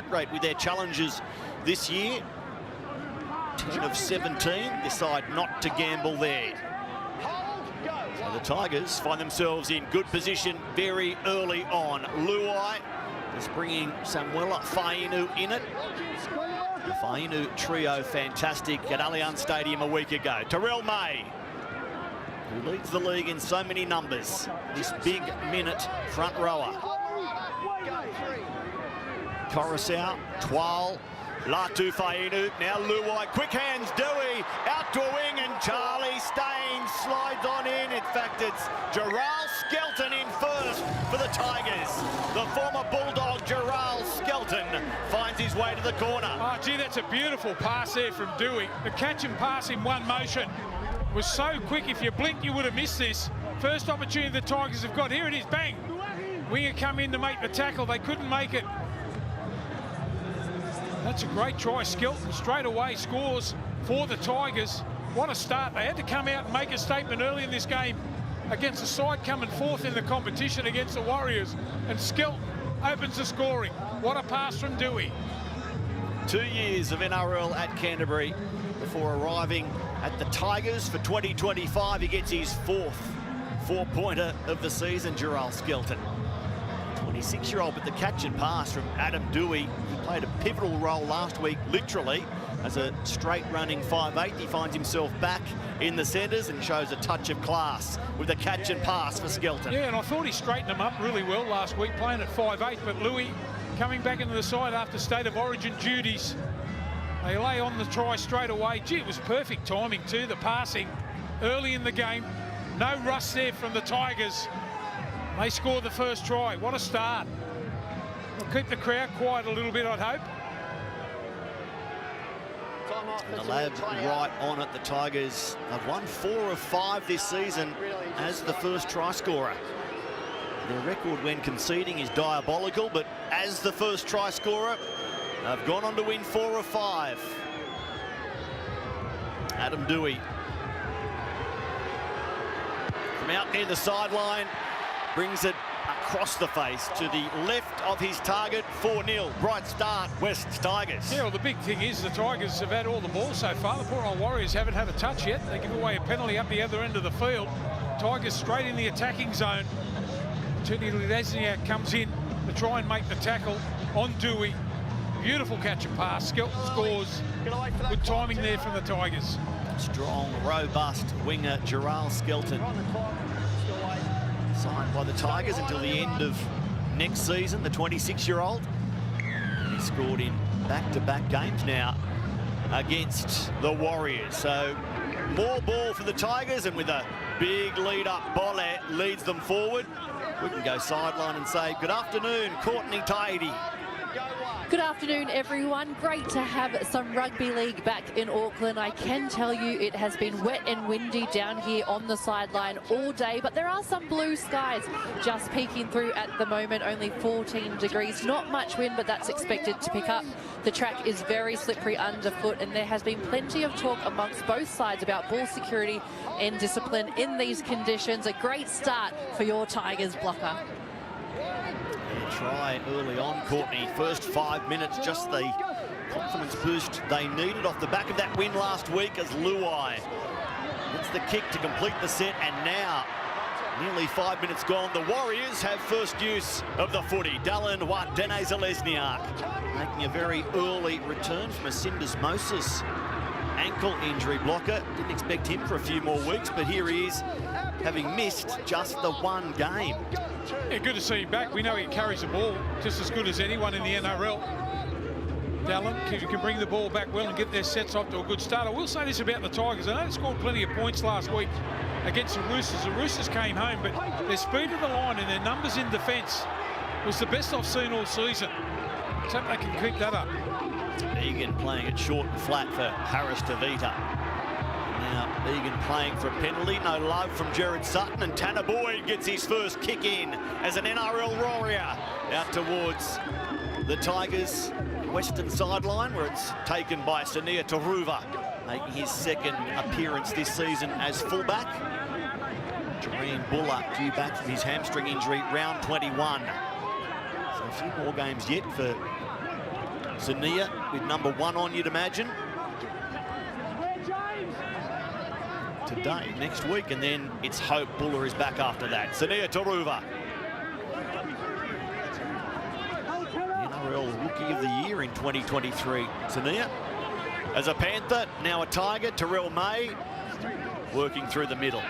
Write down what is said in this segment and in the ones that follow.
rate with their challenges this year. 10 of 17, decide not to gamble there. So the Tigers find themselves in good position very early on. Luai is bringing Samuela Fainu in it. The Fainu trio fantastic at Allianz Stadium a week ago. Terrell May, who leads the league in so many numbers, this big minute front rower. Coruscant, Twal, Latu Fainu, now Luai, quick hands, Dewey, out to a wing, and Charlie Staines slides on in. In fact, it's Gerald Skelton in first for the Tigers. The former Bulldog, Gerald Skelton, finds his way to the corner. Oh, gee, that's a beautiful pass there from Dewey. The catch and pass in one motion was so quick. If you blinked, you would have missed this. First opportunity the Tigers have got. Here it is, bang. Winger come in to make the tackle. They couldn't make it. That's a great try. Skelton straight away scores for the Tigers. What a start. They had to come out and make a statement early in this game against the side coming fourth in the competition against the Warriors. And Skelton opens the scoring. What a pass from Dewey. 2 years of NRL at Canterbury before arriving at the Tigers for 2025. He gets his fourth four-pointer of the season, Gerald Skelton. 26-year-old, but the catch and pass from Adam Dewey. He played a pivotal role last week, literally, as a straight-running 5'8". He finds himself back in the centres and shows a touch of class with a catch and pass for Skelton. Yeah, and I thought he straightened them up really well last week, playing at 5'8", but Louis coming back into the side after State of Origin duties. They lay on the try straight away. Gee, it was perfect timing too, the passing early in the game. No rush there from the Tigers. They scored the first try. What a start. We'll keep the crowd quiet a little bit, I'd hope. And the lab right on it. The Tigers have won 4 of 5 this season as the first try scorer. Their record when conceding is diabolical, but as the first try scorer, they've gone on to win 4 of 5. Adam Dewey from out near the sideline brings it across the face to the left of his target. 4-0. Bright start, West's Tigers. Yeah, well, the big thing is the Tigers have had all the ball so far. The poor old Warriors haven't had a touch yet. They give away a penalty up the other end of the field. Tigers straight in the attacking zone. Tony Lesniak comes in to try and make the tackle on Dewey. Beautiful catch and pass. Skelton scores. Good timing there from the Tigers. Strong, robust winger Gerald Skelton. Signed by the Tigers until the end of next season, the 26-year-old. He scored in back-to-back games now against the Warriors. So more ball for the Tigers, and with a big lead-up, Bolle leads them forward. We can go sideline and say good afternoon, Courtney Tahiti. Good afternoon, everyone. Great to have some rugby league back in Auckland. I can tell you it has been wet and windy down here on the sideline all day, but there are some blue skies just peeking through at the moment. Only 14 degrees, not much wind, but that's expected to pick up. The track is very slippery underfoot, and there has been plenty of talk amongst both sides about ball security and discipline in these conditions. A great start for your Tigers blocker. Try early on, Courtney. First 5 minutes, just the confidence boost they needed off the back of that win last week as Luai gets the kick to complete the set, and now nearly 5 minutes gone. The Warriors have first use of the footy. Dallin Watene Zalesniak making a very early return from a syndesmosis ankle injury blocker. Didn't expect him for a few more weeks, but here he is, having missed just the one game. Yeah, good to see him back. We know he carries the ball just as good as anyone in the NRL. Dallin can bring the ball back well and get their sets off to a good start. I will say this about the Tigers. I know they scored plenty of points last week against the Roosters. The Roosters came home, but their speed of the line and their numbers in defence was the best I've seen all season. So they can keep that up. Egan playing it short and flat for Harris Tavita. Now Egan playing for a penalty. No love from Jared Sutton, and Tanner Boyd gets his first kick in as an NRL Warrior out towards the Tigers' western sideline, where it's taken by Sania Taruva, making his second appearance this season as fullback. Jereen Buller due back from his hamstring injury, round 21. So a few more games yet for Zania with number 1 on, you'd imagine. Today, next week, and then it's Hope Buller is back after that. Zania Turuva. NRL Rookie of the Year in 2023. Zania, as a Panther, now a Tiger. Terrell May working through the middle.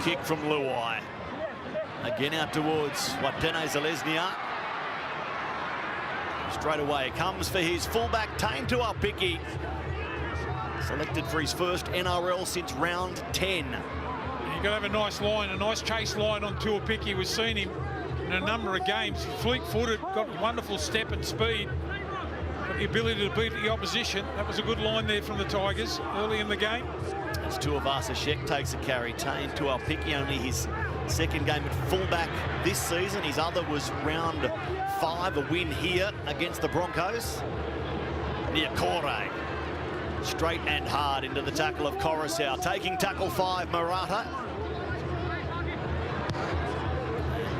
Kick from Luai. Again out towards Watene Zalesnia. Straight away comes for his fullback, Tane Tuapiki. Selected for his first NRL since round 10. You've got to have a nice line, a nice chase line on Tuapiki. We've seen him in a number of games. Fleet-footed, got wonderful step and speed. Got the ability to beat the opposition. That was a good line there from the Tigers early in the game. As Tuivasa Sheck takes a carry, Tane Tuapiki, only his second game at fullback this season. His other was round 5, a win here against the Broncos. Niakore. Straight and hard into the tackle of Coruscant. Taking tackle 5, Murata.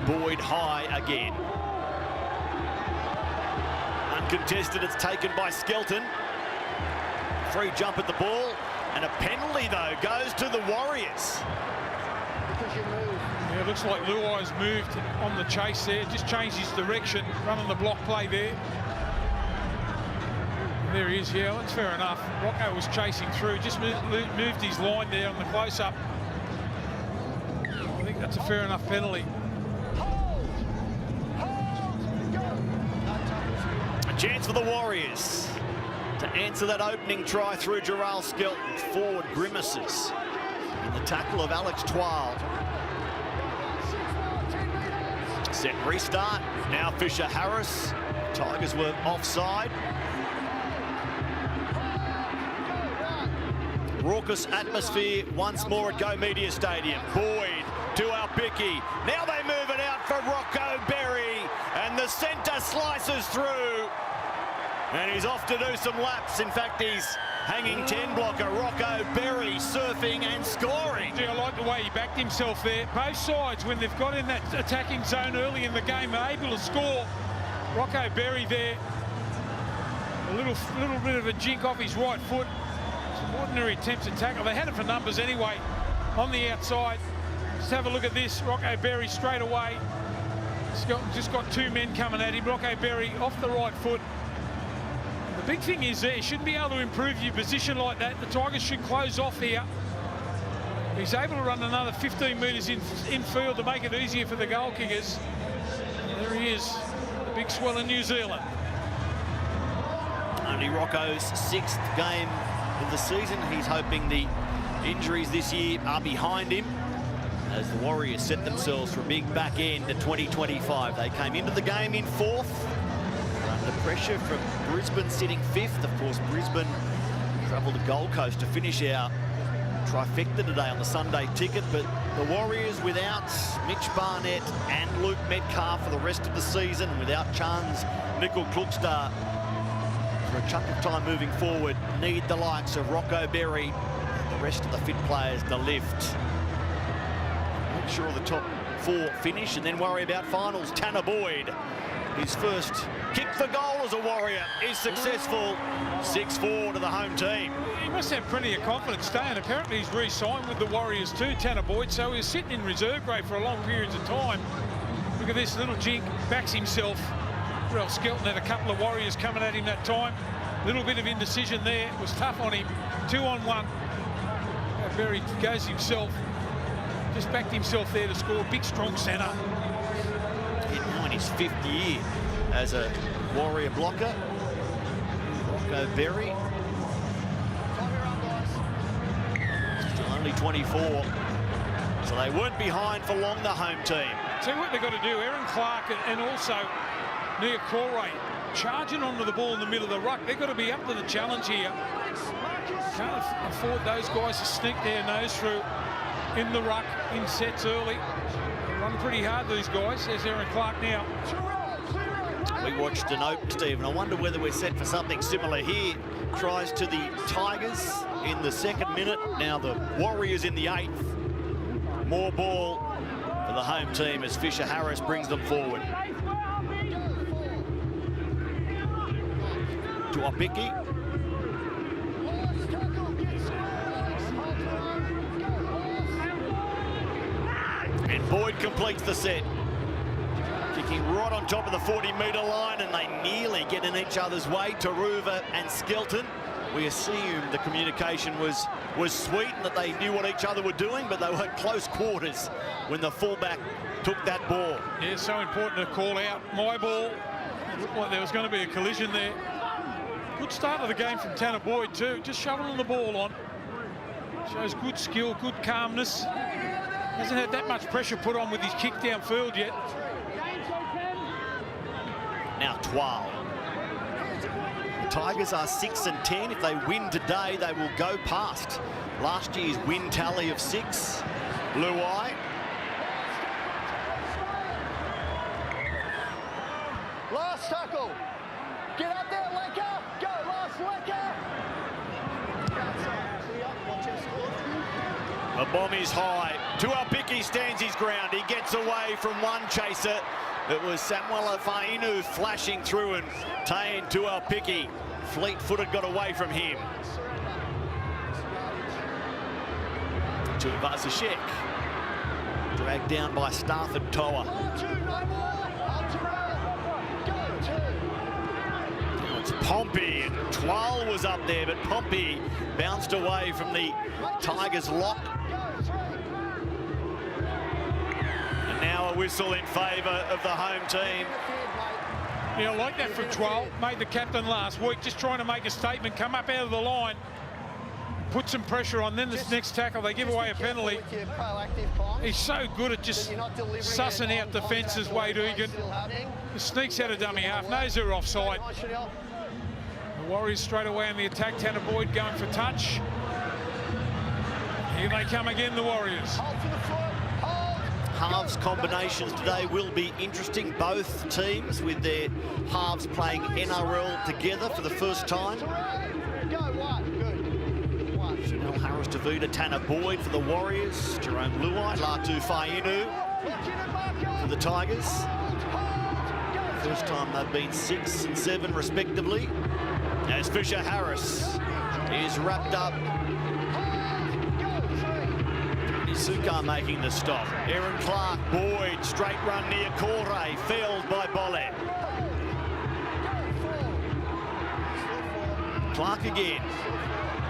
Boyd high again. Uncontested, it's taken by Skelton. Free jump at the ball. And a penalty, though, goes to the Warriors. Yeah, it looks like Luai's moved on the chase there. Just changed his direction, running the block play there. There he is, yeah, that's fair enough. Rocco was chasing through, just moved his line there on the close-up. I think that's a fair enough penalty. A chance for the Warriors to answer that opening try through Gerald Skelton. Forward grimaces in the tackle of Alex Twal. Set restart. Now Fisher Harris. Tigers were offside. Raucous atmosphere once more at Go Media Stadium. Boyd to Alpiki. Now they move it out for Rocco Berry. And the centre slices through. And he's off to do some laps. In fact, he's hanging 10 blocker. Rocco Berry surfing and scoring. I like the way he backed himself there. Both sides, when they've got in that attacking zone early in the game, are able to score. Rocco Berry there. A little bit of a jink off his right foot. Some ordinary attempts at tackle. They had it for numbers anyway on the outside. Just have a look at this. Rocco Berry straight away. Just got 2 men coming at him. Rocco Berry off the right foot. The big thing is there, you shouldn't be able to improve your position like that. The Tigers should close off here. He's able to run another 15 metres in field to make it easier for the goal kickers. There he is, the big swell in New Zealand. Only Rocco's 6th game of the season. He's hoping the injuries this year are behind him as the Warriors set themselves for a big back end to 2025. They came into the game in 4th. Under pressure from Brisbane sitting 5th. Of course, Brisbane travelled to Gold Coast to finish our trifecta today on the Sunday ticket, but the Warriors without Mitch Barnett and Luke Metcalf for the rest of the season, without Chans Nickel Klukstar for a chunk of time moving forward, need the likes of Rocco Berry and the rest of the fit players to lift. Make sure the top 4 finish and then worry about finals. Tanner Boyd, his first kick for goal as a Warrior, is successful. 6-4 to the home team. He must have plenty of confidence staying. Apparently he's re-signed with the Warriors too, Tanner Boyd, so he was sitting in reserve grade for a long periods of time. Look at this little jink, backs himself. Ralph Skelton had a couple of Warriors coming at him that time. Little bit of indecision there. It was tough on him. 2-on-1. Berry goes himself. Just backed himself there to score. Big, strong centre. Now in his 5th year as a Warrior blocker. Rocco Berry. Still only 24. So they weren't behind for long, the home team. Tell you what they've got to do. Aaron Clark and also Niakore charging onto the ball in the middle of the ruck. They've got to be up to the challenge here. Can't afford those guys to sneak their nose through in the ruck, in sets early. They run pretty hard, these guys. There's Aaron Clark now. We watched an open, Steve, and I wonder whether we're set for something similar here. Tries to the Tigers in the 2nd minute. Now the Warriors in the 8th. More ball for the home team as Fisher Harris brings them forward. to Opiki. And Boyd completes the set. Kicking right on top of the 40-metre line, and they nearly get in each other's way. Taruva and Skelton. We assumed the communication was sweet and that they knew what each other were doing, but they were at close quarters when the fullback took that ball. Yeah, so important to call out my ball. It looked like there was going to be a collision there. Good start of the game from Tanner Boyd too, just shoveling the ball on. Shows good skill, good calmness. Hasn't had that much pressure put on with his kick downfield yet. Now 12. The Tigers are 6 and 10. If they win today, they will go past last year's win tally of 6. Luai. Last tackle. Get up there, Lecker. Go, last Lecker. The bomb is high. Tuapiki stands his ground. He gets away from one chaser. It was Samuel Fainu flashing through, and Tain Tuapiki, fleet-footed, got away from him. Tuivasa-Sheck, dragged down by Stafford Toa. Now it's Pompey, and Twal was up there, but Pompey bounced away from the Tigers' lock. Now a whistle in favour of the home team. Yeah, I like that from Twal. Made the captain last week, just trying to make a statement, come up out of the line, put some pressure on, then this next tackle, they give away a penalty. He's so good at just sussing out defences, Wade Egan. He sneaks out of dummy half, knows they're offside. The Warriors straight away on the attack, Tanner Boyd going for touch. Here they come again, the Warriors. Halves combinations today will be interesting. Both teams with their halves playing NRL together for the first time. Chanel Harris-Tavita, Tanner Boyd for the Warriors. Jerome Luai, Latu Fainu for the Tigers. First time they've been 6 and 7 respectively. As Fisher Harris is wrapped up. Suka making the stop. Aaron Clark, Boyd, straight run near Corey, felled by Bolle. Clark again.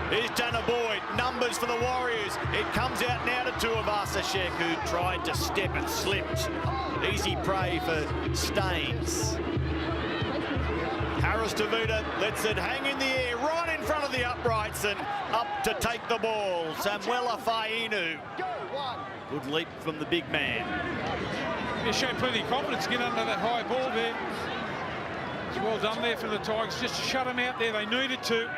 Here's Tanner Boyd, numbers for the Warriors. It comes out now to Tuivasa-Sheck, who tried to step and slipped. Easy prey for Staines. Harris-Tavita lets it hang in the air, right in front of the uprights, and up to take the ball. Samuela Fainu. Good leap from the big man. He showed plenty of confidence to get under that high ball there. It's well done there for the Tigers, just to shut them out there. They needed to.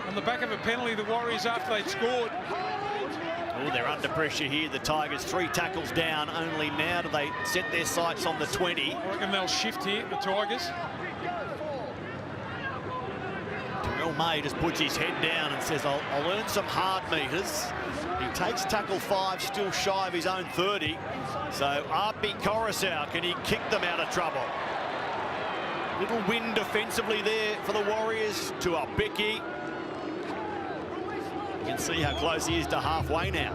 On the back of a penalty, the Warriors, after they'd scored. Oh, they're under pressure here, the Tigers. 3 tackles down. Only now do they set their sights on the 20. I reckon they'll shift here, the Tigers. Terrell May just puts his head down and says, I'll earn some hard meters. He takes tackle 5, still shy of his own 30. So Arpi Coruscant, can he kick them out of trouble? Little win defensively there for the Warriors. To Opiki. You can see how close he is to halfway now.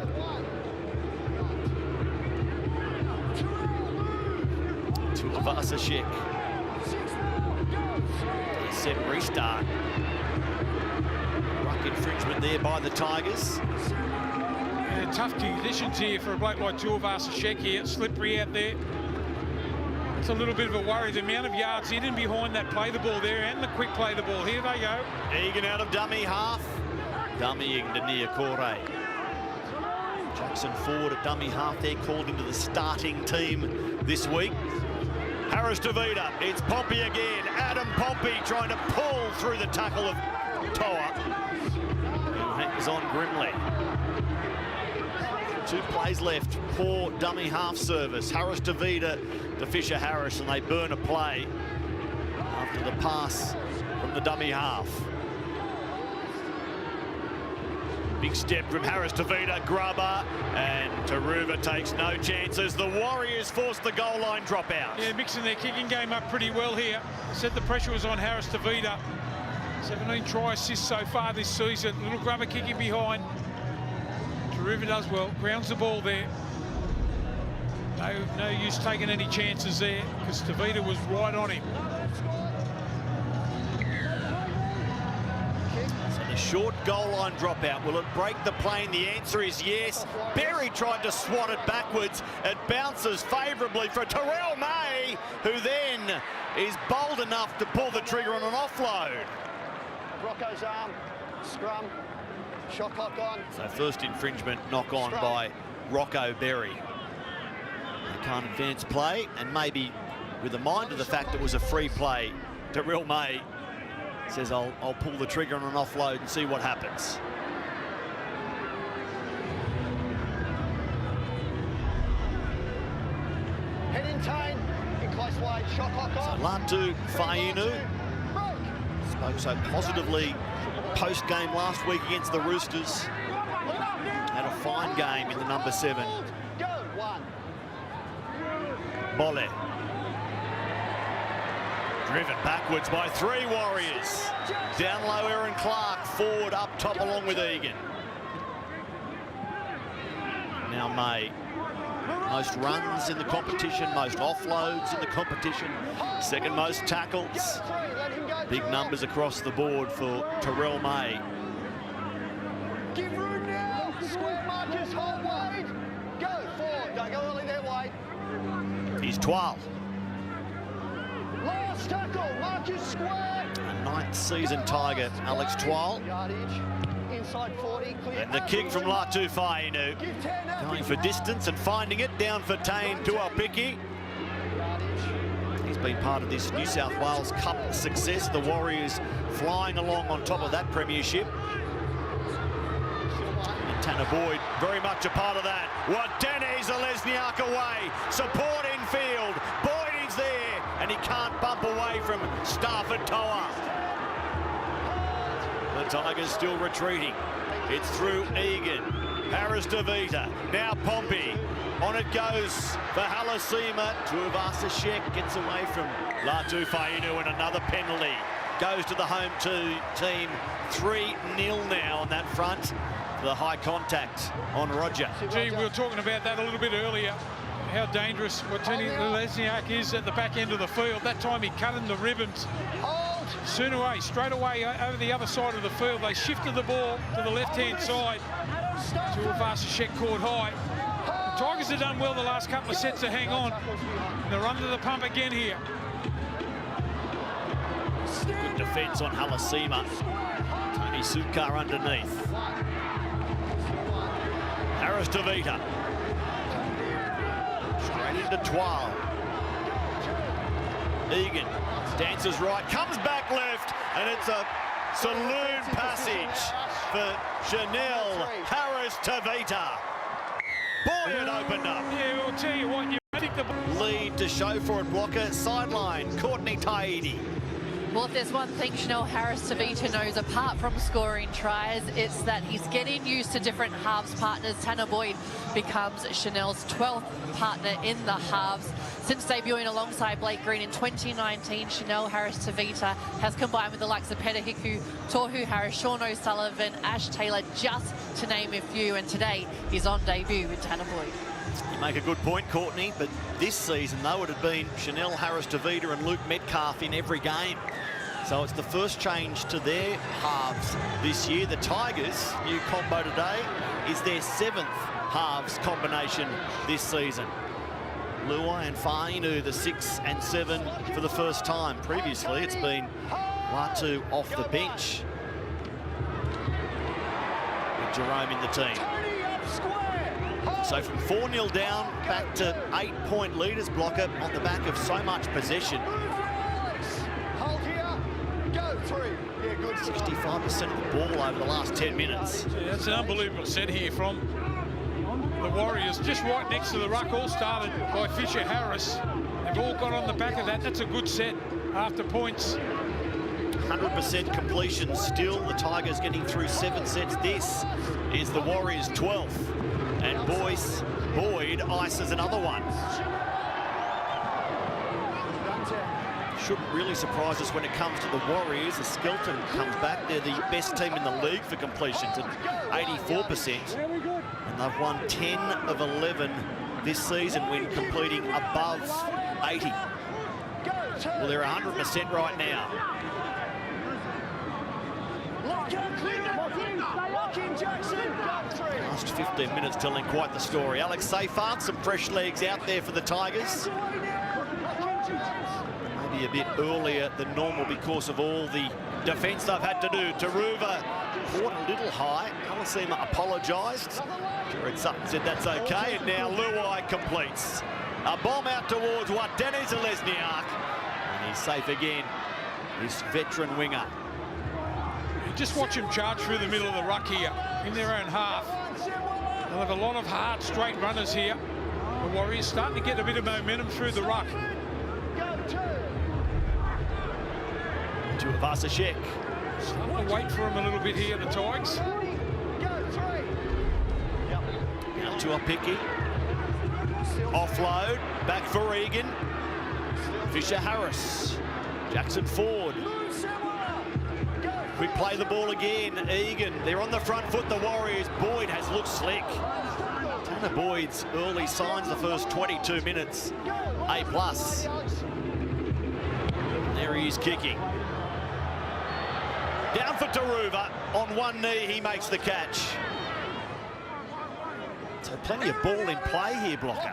Tuivasa-Sheck. Set restart. Ruck infringement there by the Tigers. Yeah, tough conditions here for a bloke like Tuivasa-Sheck here. It's slippery out there. It's a little bit of a worry, the amount of yards in and behind that play the ball there, and the quick play the ball. Here they go. Egan out of dummy half. Dummying to near Corey. Jackson Ford at dummy half there, called into the starting team this week. Harris-Tavita, it's Pompey again. Adam Pompey trying to pull through the tackle of Toa. It was on grimly. 2 plays left. Poor dummy half service. Harris-Tavita to Fisher Harris, and they burn a play after the pass from the dummy half. Big step from Harris-Tavita, grubber, and Taruva takes no chances. The Warriors force the goal line dropout. Yeah, mixing their kicking game up pretty well here. Said the pressure was on Harris-Tavita. 17 try assists so far this season. Little grubber kicking behind. Taruva does well, grounds the ball there. No use taking any chances there because Tavita was right on him. So the short goal line dropout, will it break the plane? The answer is yes. Berry tried to swat it backwards. It bounces favourably for Terrell May, who then is bold enough to pull the trigger on an offload. Rocco's arm, scrum, shot clock on. So first infringement knock on by Rocco Berry. They can't advance play, and maybe with a mind to the fact it was a free play, Terrell May says, I'll pull the trigger on an offload and see what happens. Head in tane, in close wide, shot clock on. So Latu Fainu spoke so positively post-game last week against the Roosters. Had a fine game in the number 7. Go, 1. Bolle. Driven backwards by 3 Warriors. Down low, Aaron Clark. Forward, up top, along with Egan. Now May. Most runs in the competition, most offloads in the competition, second most tackles. Big numbers across the board for Terrell May. Give room now. Square markers, hold wide. Go, 4. Don't go early there, wide. He's 12. Last tackle, markers square. A 9th season Tiger, Alex Twal. Yardage, inside 40, clear. And the kick from Latu Fainu. Going for distance and finding it, down for Tane Tuapiki. He's been part of this New South Wales Cup success. The Warriors flying along on top of that premiership. And Tanner Boyd very much a part of that. Wadene Zalesniak away. Support in field. Boyd is there, and he can't bump away from Stafford Toa. The Tigers still retreating. It's through Egan. Harris Davita. Now Pompey. On it goes for Halasima. Tuivasa-Sheck gets away from Latu Fainu, and another penalty. Goes to the home team. 3-0 now on that front. The high contact on Roger. Gee, we were talking about that a little bit earlier. How dangerous Watini Lesniak is at the back end of the field. That time he cut in the ribbons. Soon away, straight away over the other side of the field. They shifted the ball to the left-hand side. Tuivasa-Sheck caught high. The Tigers have done well the last couple of sets to hang on. And they're under the pump again here. Good defence on Halasima. Tony Sukar underneath. Harris Davita. Straight into Twal. Egan dances right, comes back left, and it's a saloon passage for Chanel Harris Tavita. Boy, it opened up. Yeah, we'll tell you what, you think the lead to show for it, blocker, sideline, Courtney Taidi. Well, if there's one thing Chanel Harris Tavita knows, apart from scoring tries, it's that he's getting used to different halves partners. Tanner Boyd becomes Chanel's 12th partner in the halves. Since debuting alongside Blake Green in 2019, Chanel Harris Tavita has combined with the likes of Peta Hiku, Tohu Harris, Sean O'Sullivan, Ash Taylor, just to name a few. And today he's on debut with Tanner Boyd. You make a good point, Courtney, but this season, though, it had been Chanel Harris Tavita and Luke Metcalf in every game. So it's the first change to their halves this year. The Tigers' new combo today is their 7th halves combination this season. Luai and Fainu, the 6 and 7 for the first time. Previously, it's been Latu off the bench with Jerome in the team. So from 4-0 down, back to 8-point leaders, blocker, on the back of so much possession. 65% of the ball over the last 10 minutes. Yeah, that's an unbelievable set here from the Warriors. Just right next to the ruck, all started by Fisher Harris. They've all got on the back of that. That's a good set after points. 100% completion still. The Tigers getting through 7 sets. This is the Warriors' 12th. And Boyd ices another one. shouldn't really surprise us when it comes to the Warriors. The Skelton comes back. They're the best team in the league for completions at 84%. And they've won 10 of 11 this season when completing above 80. Well, they're 100% right now. Last 15 minutes telling quite the story. Alex Seyfarth, some fresh legs out there for the Tigers. Maybe a bit earlier than normal because of all the defence they've had to do. Taruva caught a little high. Halasima apologised. Jared Sutton said that's okay, and now Luai completes. A bomb out towards what? Denis Lesniak. And he's safe again. This veteran winger. You just watch him charge through the middle of the ruck here in their own half. They'll have a lot of hard, straight runners here. The Warriors starting to get a bit of momentum through the ruck. Tuivasa-Sheck. Starting to wait for him a little bit here, the Tigers. Now to Picky. Offload, back for Egan. Fisher-Harris. Jackson Ford. Quick play the ball again. Egan, they're on the front foot, the Warriors. Boyd has looked slick. Tanner Boyd's early signs the first 22 minutes. A+. There he is kicking. Down for Taruva. On one knee, he makes the catch. So plenty of ball in play here, Blocker.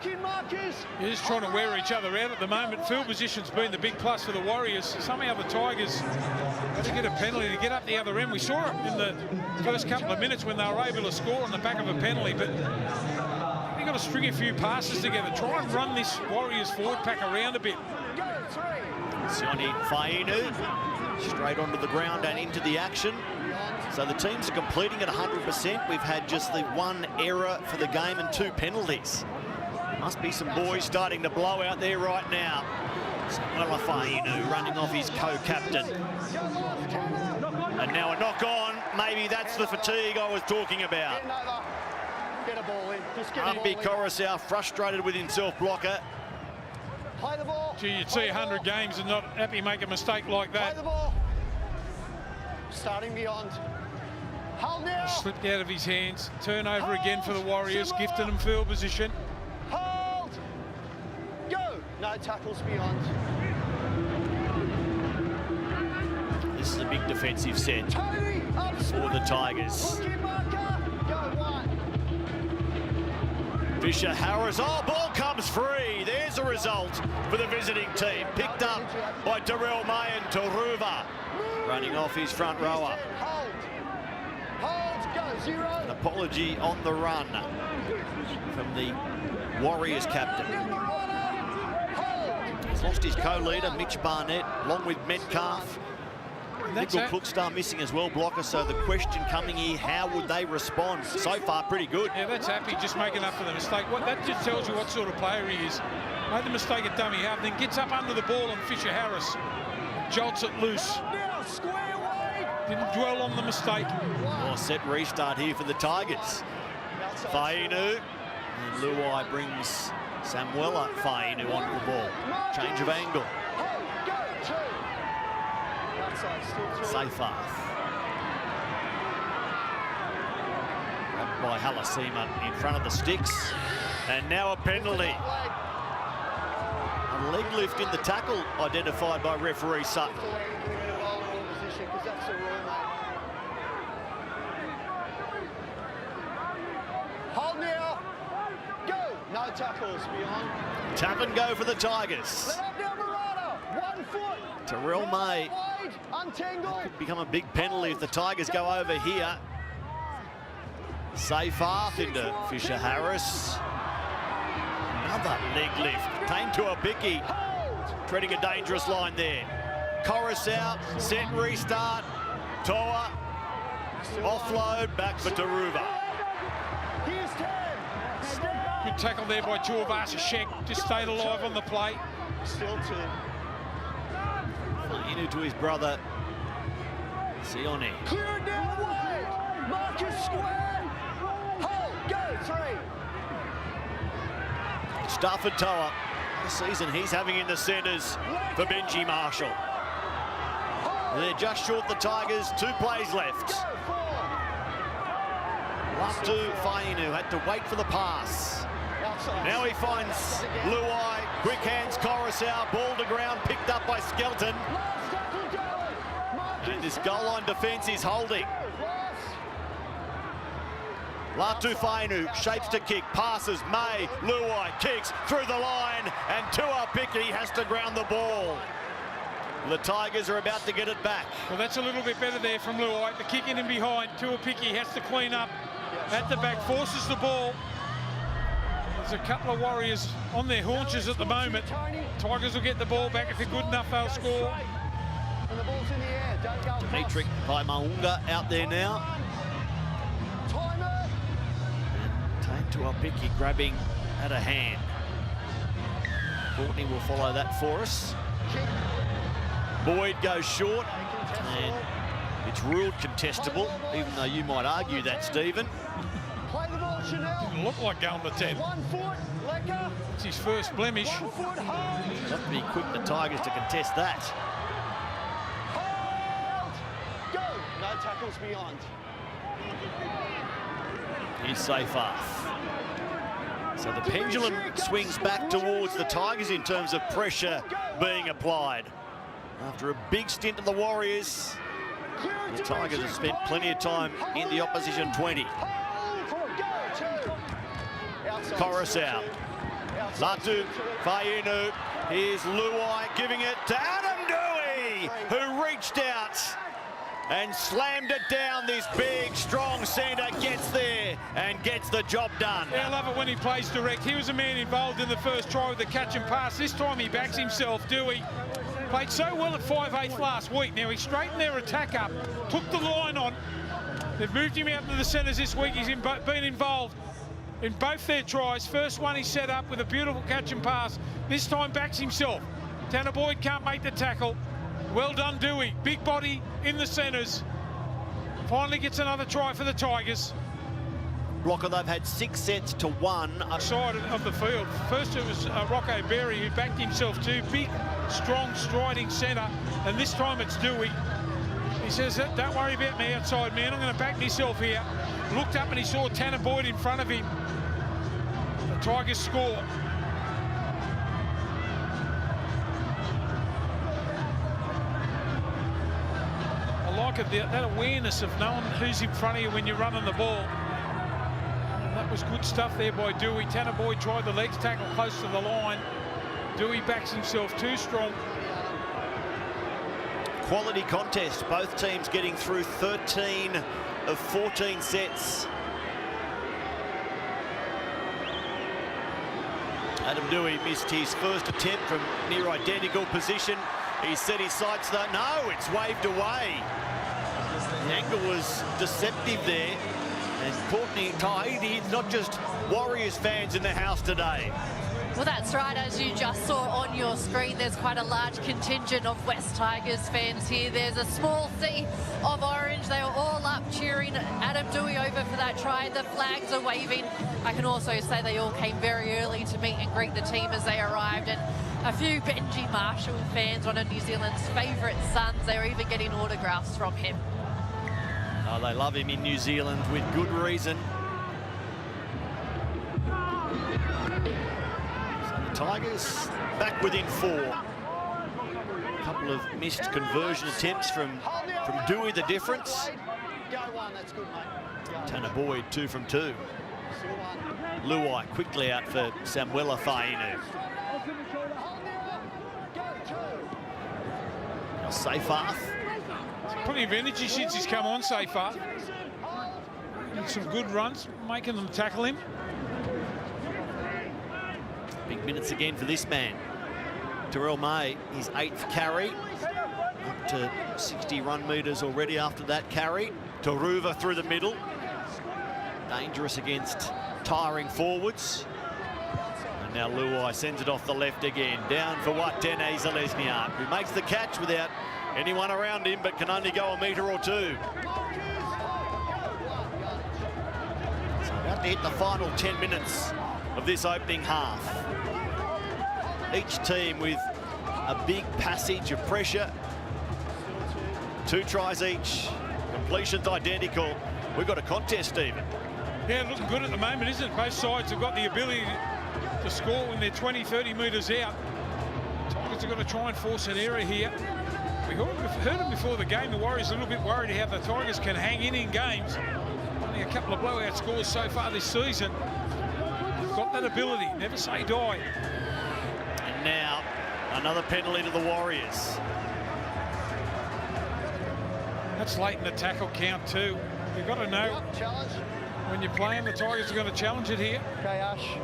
They're just trying to wear each other out at the moment. Field position's been the big plus for the Warriors. Somehow the Tigers had to get a penalty to get up the other end. We saw it in the first couple of minutes when they were able to score on the back of a penalty, but they've got to string a few passes together. Try and run this Warriors forward pack around a bit. Sione Fainu straight onto the ground and into the action. So the teams are completing at 100%. We've had just the one error for the game and 2 penalties. Must be some boys starting to blow out there right now. Samuela Fainu running off his co-captain. And now a knock on. Maybe that's the fatigue I was talking about. Arby Coruscant frustrated with himself, Blocker. Gee, you'd see 100 games and not happy make a mistake like that. Starting beyond. Hold now. Slipped out of his hands. Turnover again for the Warriors, gifted them field position. Hold. Go. No tackles beyond. This is a big defensive set for the Tigers. Fisher-Harris, oh, ball comes free. There's a result for the visiting team. Picked up by Darrell May and Taruva. Running off his front rower. An apology on the run from the Warriors captain. He's lost his co-leader, Mitch Barnett, along with Metcalf. Nickel Crookstar missing as well, Blocker. So the question coming here, how would they respond? So far, pretty good. Yeah, that's happy, just making up for the mistake. That just tells you what sort of player he is. Made the mistake at dummy half, then gets up under the ball and Fisher-Harris jolts it loose. Didn't dwell on the mistake. Oh, set restart here for the Tigers. Fainu. And Luai brings Samuela Fainu onto the ball. Change of angle. Seyfarth. Grabbed by Halasima in front of the sticks. And now a penalty. A leg lift in the tackle identified by referee Sutton. Hold now. Go. No tackles beyond. Tap and go for the Tigers. Terrell May. That could become a big penalty if the Tigers go over here. Seyfarth into Fisher-Harris. Another leg lift. Came to a picky. Treading a dangerous line there. Coruscant, set restart. Toa. Offload, back for Taruva. Good tackle there by Tuivasa-Sheck. Just stayed alive on the play. Still 2. Fainu to his brother, Sione. Clear it down wide. Marcus square. Hold. Go. 3. Stafford Toa. season he's having in the centres for Benji Marshall. They're just short the Tigers, 2 plays left. Latu Fainu had to wait for the pass. Now he finds Luai, quick hands Coruscant, ball to ground, picked up by Skelton. And this goal line defence is holding. Latu Fainu shapes to kick, passes, May, Luai kicks through the line, and Tuapiki has to ground the ball. The Tigers are about to get it back. Well, that's a little bit better there from Luai. The kick in behind. Tuapiki has to clean up at the back, forces the ball. There's a couple of Warriors on their haunches at the moment. Tigers will get the ball back. If they're good enough, they'll score. Dimitri by Maunga out there now. And Tuapiki grabbing at a hand. Courtney will follow that for us. Boyd goes short, and it's ruled contestable, even though you might argue that, Stephen. Didn't look like going to 10. It's his first blemish. Have to be quick, the Tigers, to contest that. Go! No tackles beyond. He's safe off. So the pendulum swings back towards the Tigers in terms of pressure being applied. After a big stint of the Warriors, the Tigers have spent plenty of time in the opposition 20. Coruscant, Latu Fainu, here's Luai giving it to Adam Dewey, who reached out and slammed it down. This big, strong centre gets there and gets the job done. Yeah, I love it when he plays direct. He was a man involved in the first try with the catch and pass. This time he backs himself, Dewey. Played so well at 5/8 last week. Now he straightened their attack up, took the line on. They've moved him out to the centres this week. He's been involved in both their tries. First one he set up with a beautiful catch and pass. This time backs himself. Tanner Boyd can't make the tackle. Well done, Dewey. Big body in the centres. Finally gets another try for the Tigers. Blocker, they've had 6 sets to 1. Side of the field. First it was Rocco Berry who backed himself too. Big, strong, striding centre. And this time it's Dewey. He says, don't worry about me outside, man. I'm going to back myself here. Looked up and he saw Tanner Boyd in front of him. The Tigers score. I like it, that awareness of knowing who's in front of you when you're running the ball. That was good stuff there by Dewey. Tanner Boyd tried the legs tackle close to the line. Dewey backs himself too strong. Quality contest, both teams getting through 13 of 14 sets. Adam Dewey missed his first attempt from near identical position. He set his sights though. No, it's waved away. The angle was deceptive there. And Courtney Tahiti, not just Warriors fans in the house today. Well, that's right. As you just saw on your screen, there's quite a large contingent of West Tigers fans here. There's a small sea of orange. They are all up cheering Adam Dewey over for that try. The flags are waving. I can also say they all came very early to meet and greet the team as they arrived. And a few Benji Marshall fans, one of New Zealand's favourite sons, they were even getting autographs from him. Oh, they love him in New Zealand with good reason. So the Tigers back within 4. A couple of missed conversion attempts from Dewey, the difference. Tanner Boyd, 2 from 2. Luai quickly out for Samuela Fainu. Now Seyfarth. Plenty of energy since he's come on, Seyfarth. Some good runs, making them tackle him. Big minutes again for this man. Terrell May, his 8th carry. Up to 60 run metres already after that carry. Taruva through the middle. Dangerous against tiring forwards. And now Luai sends it off the left again. Down for Watene Zalesniak, who makes the catch without anyone around him, but can only go a metre or 2. So about to hit the final 10 minutes of this opening half. Each team with a big passage of pressure. 2 tries each. Completions identical. We've got a contest, Stephen. Yeah, looking good at the moment, isn't it? Both sides have got the ability to score when they're 20, 30 metres out. Tigers have got to try and force an error here. We heard them before the game. The Warriors are a little bit worried how the Tigers can hang in games. Only a couple of blowout scores so far this season. They've got that ability. Never say die. And now another penalty to the Warriors. That's late in the tackle count too. You've got to know when you're playing, the Tigers are going to challenge it here. Okay, Ash.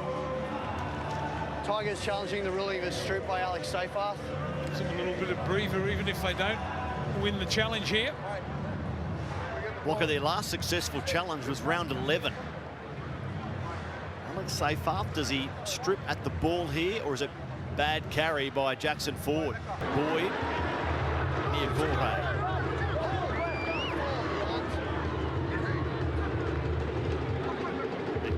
Tigers challenging the ruling of a strip by Alex Seyfarth. Gives them a little bit of breather even if they don't win the challenge here. Walker, their last successful challenge was round 11. Alex Seyfarth, does he strip at the ball here, or is it bad carry by Jackson Ford? Boyd, near Corey.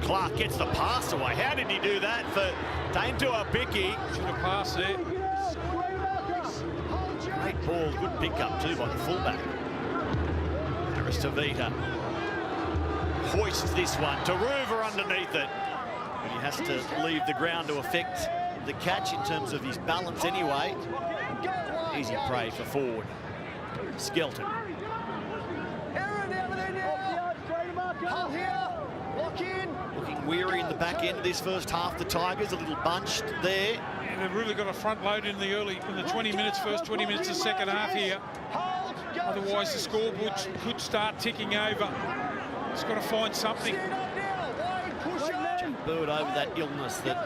Clark gets the pass away. How did he do that for Taintua Picky? Should have passed there. Great ball, good pickup too by the fullback. Harris Tavita hoists this one. Taruva underneath it. But he has to leave the ground to affect the catch in terms of his balance anyway. Easy prey for Ford. Skelton. Looking weary in the back end of this first half. The Tigers a little bunched there. Yeah, they've really got to front load in the 20 minutes, first 20 minutes of the second half here. Otherwise the scoreboard could start ticking over. It's got to find something. Jack Bird over that illness that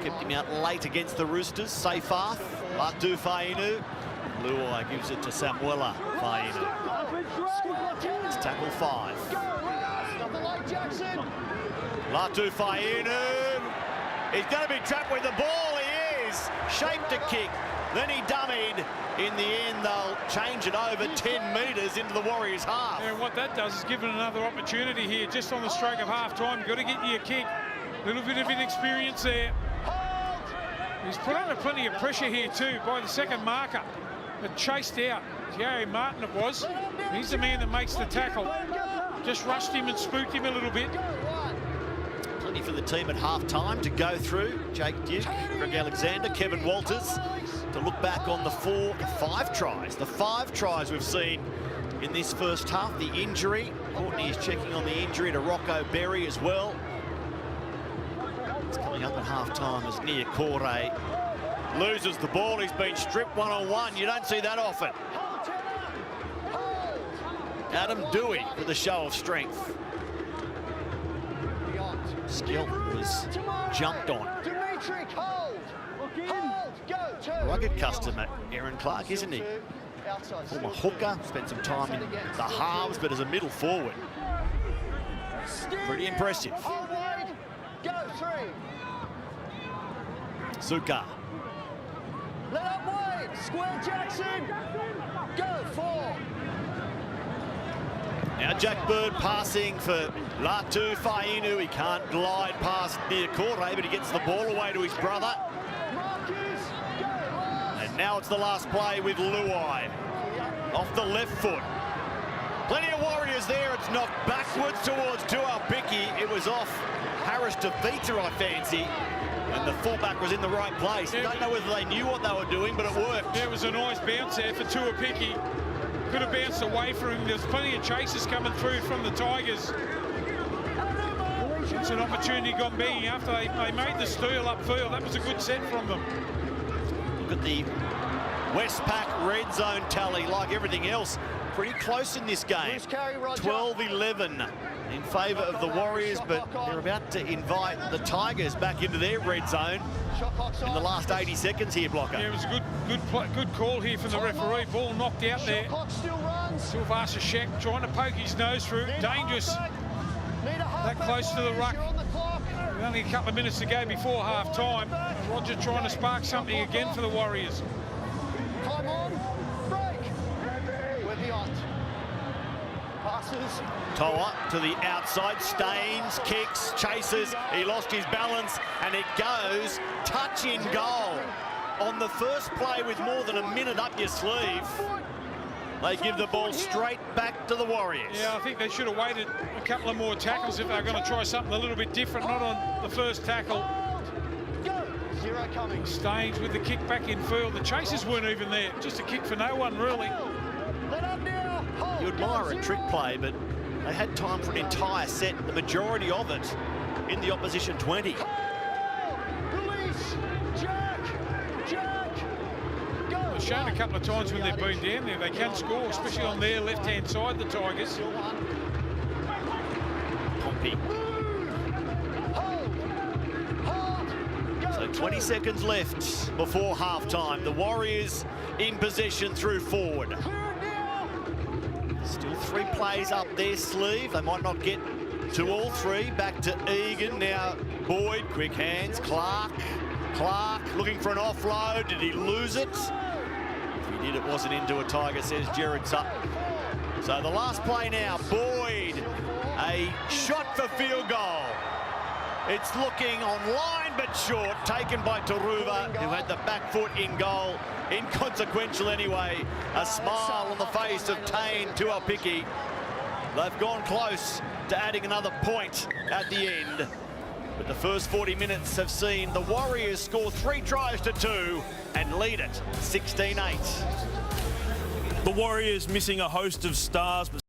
kept him out late against the Roosters. Seyfarth, Latu Fainu. Luai gives it to Samuela Fainu. It's tackle 5. Latu Fainu. He's going to be trapped with the ball. He is. Shaped a kick. Then he dummied. In the end, they'll change it over 10 metres into the Warriors' half. Yeah, and what that does is give it another opportunity here, just on the stroke of half-time. You've got to get you a kick. A little bit of inexperience there. He's put under plenty of pressure here too by the second marker. But chased out. Gary Martin it was. He's the man that makes the tackle. Just rushed him and spooked him a little bit. Plenty for the team at half-time to go through. Jake Duke, Greg Alexander, Kevin Walters to look back on the 5 tries. The 5 tries we've seen in this first half. The injury. Courtney is checking on the injury to Rocco Berry as well. It's coming up at half-time as Nia Corey loses the ball. He's been stripped one-on-one. You don't see that often. Adam Dewey with a show of strength. Skill was jumped on. Rugged customer, Aaron Clark, isn't he? Former hooker, spent some time in the halves, but as a middle forward. Pretty impressive. Suka. Let up wide. Square Jackson. Go 4. Now Jack Bird passing for Latu Fainu. He can't glide past near Corey, but he gets the ball away to his brother. And now it's the last play with Luai. Off the left foot. Plenty of Warriors there. It's knocked backwards towards Tuapiki. It was off Harris Tavita, I fancy. And the fullback was in the right place. I don't know whether they knew what they were doing, but it worked. There was a nice bounce there for Tuapiki. Could have bounced away from him. There's plenty of chases coming through from the Tigers. It's an opportunity gone begging after they made the steal upfield. That was a good set from them. Look at the Westpac red zone tally. Like everything else, pretty close in this game. 12-11 in favour of the Warriors, but they're about to invite the Tigers back into their red zone in the last 80 seconds here, Blocker. Yeah, it was a good call here from the referee. Ball knocked out there. Silvasa Sheck trying to poke his nose through. Dangerous. That close to the ruck. Only a couple of minutes to go before half-time. Roger trying to spark something again for the Warriors. Time on. Break. We're beyond. Passes. Toa to the outside, Staines, kicks, chases, he lost his balance, and it goes touch in goal. on the first play with more than a minute up your sleeve, they give the ball straight back to the Warriors. Yeah, I think they should have waited a couple of more tackles if they're going to try something a little bit different, not on the first tackle. Zero coming. Staines with the kick back in field. The chasers weren't even there. Just a kick for no one, really. Let up now. Hold. You admire a trick play, but they had time for an entire set, the majority of it in the opposition 20. Release. Jack. Go. They've shown a couple of times when they've been down there, they can score, especially on their left-hand side, the Tigers. Pompey. So 20 seconds left before halftime. The Warriors in possession through forward. Still 3 plays up their sleeve. They might not get to all 3. Back to Egan now. Boyd, quick hands. Clark looking for an offload. Did he lose it? If he did, it wasn't into a Tiger, says Jared Sutton. So the last play now. Boyd, a shot for field goal. It's looking on line but short, taken by Taruva, who had the back foot in goal. Inconsequential anyway. A smile on the face of Taine Tuapiki. They've gone close to adding another point at the end. But the first 40 minutes have seen the Warriors score 3 tries to 2 and lead it 16-8. The Warriors missing a host of stars, but